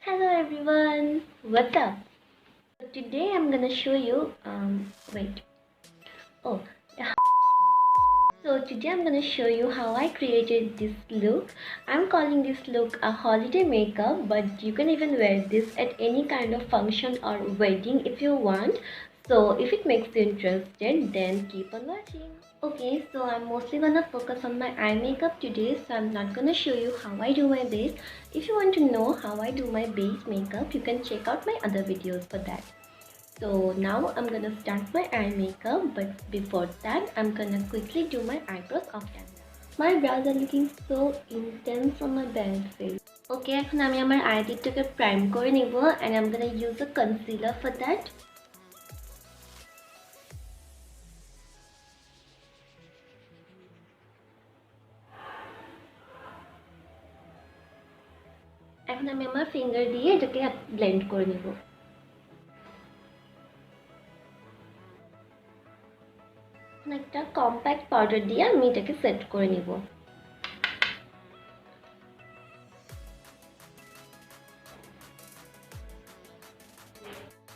Hello everyone, what's up? Today I'm gonna show you wait. Oh, so today I'm gonna show you how I created this look. I'm calling this look a holiday makeup, but you can even wear this at any kind of function or wedding if you want. So if it makes you interested, then keep on watching. Okay, so I'm mostly gonna focus on my eye makeup today, so I'm not gonna show you how I do my base. If you want to know how I do my base makeup, you can check out my other videos for that. So now I'm gonna start my eye makeup, but before that, I'm gonna quickly do my eyebrows off camera. My brows are looking so intense on my bare face. Okay, এখন আমি আমার আইলিডটাকে prime করে নিব, and I'm gonna use a concealer for that. এখন আমি আমার finger দিয়ে এটাকে ব্লেন্ড করে নিব। একটা কম্প্যাক্ট পাউডার দিয়ে আমি এটাকে সেট করে নিব।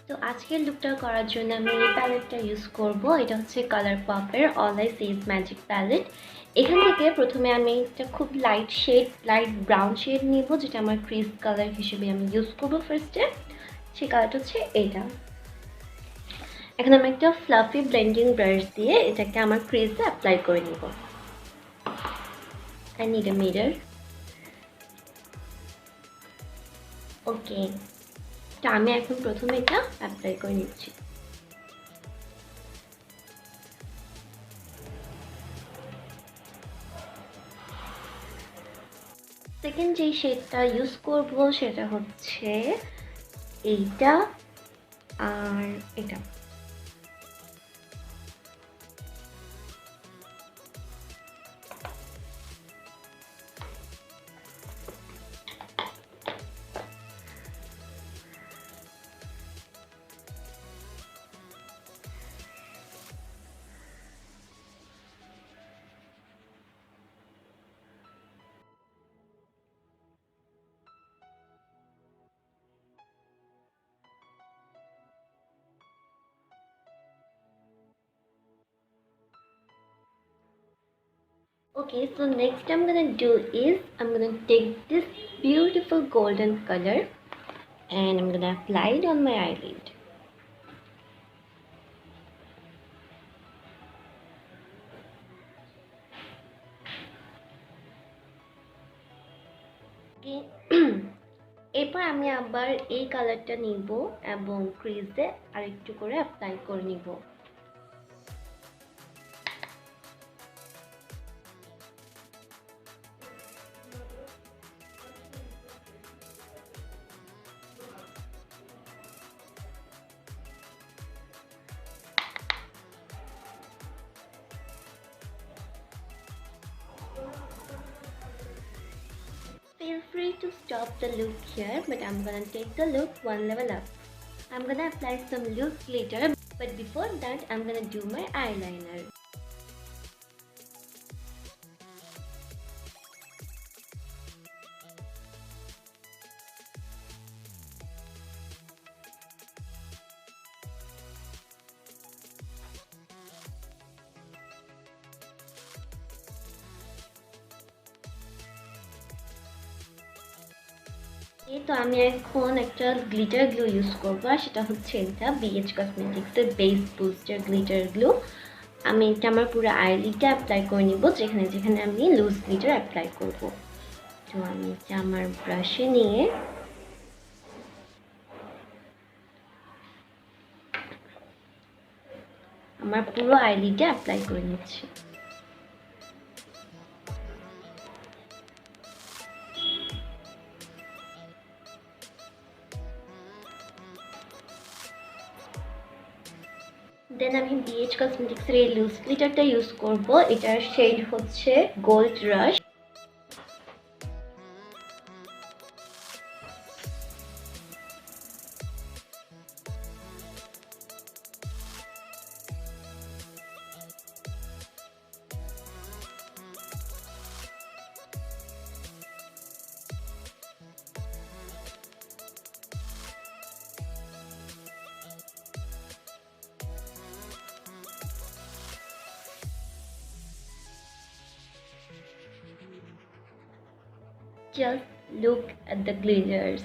তো আজকের লুকটা করার জন্য আমি এই প্যালেটটা ইউজ করব। এটা হচ্ছে কালারপপের all I see is magic palette. এখান থেকে প্রথমে আমি একটা খুব লাইট ব্রাউন শেড নিব, যেটা আমার ক্রিজ কালার হিসেবে আমি ইউজ করব ফার্স্টে। সেই কালারটা হচ্ছে এটা। এখন আমি একটা ফ্লাফি ব্লেন্ডিং ব্রাশ দিয়ে এটাকে আমার ক্রিজে অ্যাপ্লাই করে নিব। I need a mirror. ওকে, তো আমি এখন প্রথমে এটা অ্যাপ্লাই করে নিচ্ছি। সেকেন্ড যে শেডটা ইউজ করব সেটা হচ্ছে এইটা আর এটা। Okay, so next I'm gonna do is I'm gonna take this beautiful golden color and I'm gonna apply it on my eyelid. Okay. এরপর আমি আবার এই কালারটা নিব এবং ক্রিজে আরেকটু করে অ্যাপ্লাই করে নিব। Feel free to stop the look here, but I'm gonna take the look one level up. I'm gonna apply some loose glitter, but before that I'm gonna do my eyeliner. তো আমি এখন একটা glitter glue use করব, আর সেটা হচ্ছে এটা BH কসমেটিক্সের base booster glitter glue. আমি এটা আমার পুরো আইলিডে অ্যাপ্লাই করে নিব, যেখানে যেখানে আমি লুজ গ্লিটার অ্যাপ্লাই করব। তো আমি এটা আমার ব্রাশে নিয়ে আমার পুরো আইলিডে অ্যাপ্লাই করে নিচ্ছি। দেন আমি BH কসমেটিক্সের এই লুজ গ্লিটারটা ইউজ করব। এটার শেড হচ্ছে gold rush. Just look at the glitters.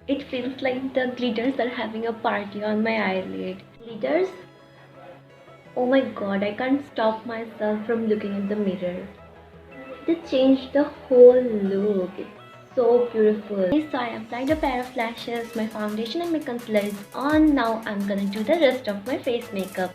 It feels like the glitters are having a party on my eyelid. Glitters? Oh my god, I can't stop myself from looking at the mirror. They changed the whole look. It's so beautiful. Okay, so I applied a pair of lashes, my foundation and my concealer is on. Now I'm gonna do the rest of my face makeup.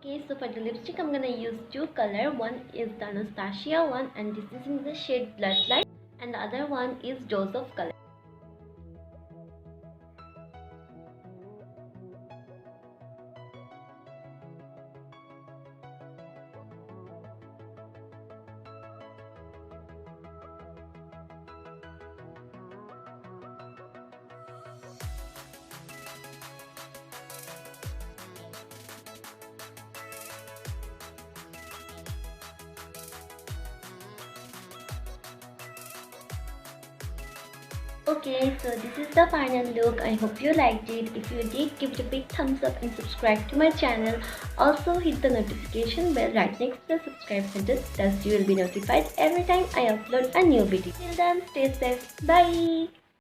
Okay, so for the lipstick, I'm gonna use two color. One is the Anastasia one, and this is in the shade Bloodlight, and the other one is Dose of Color. Okay, so this is the final look. I hope you liked it. If you did, give it a big thumbs up and subscribe to my channel. Also hit the notification bell right next to the subscribe button, thus you will be notified every time I upload a new video. Till then, stay safe. Bye.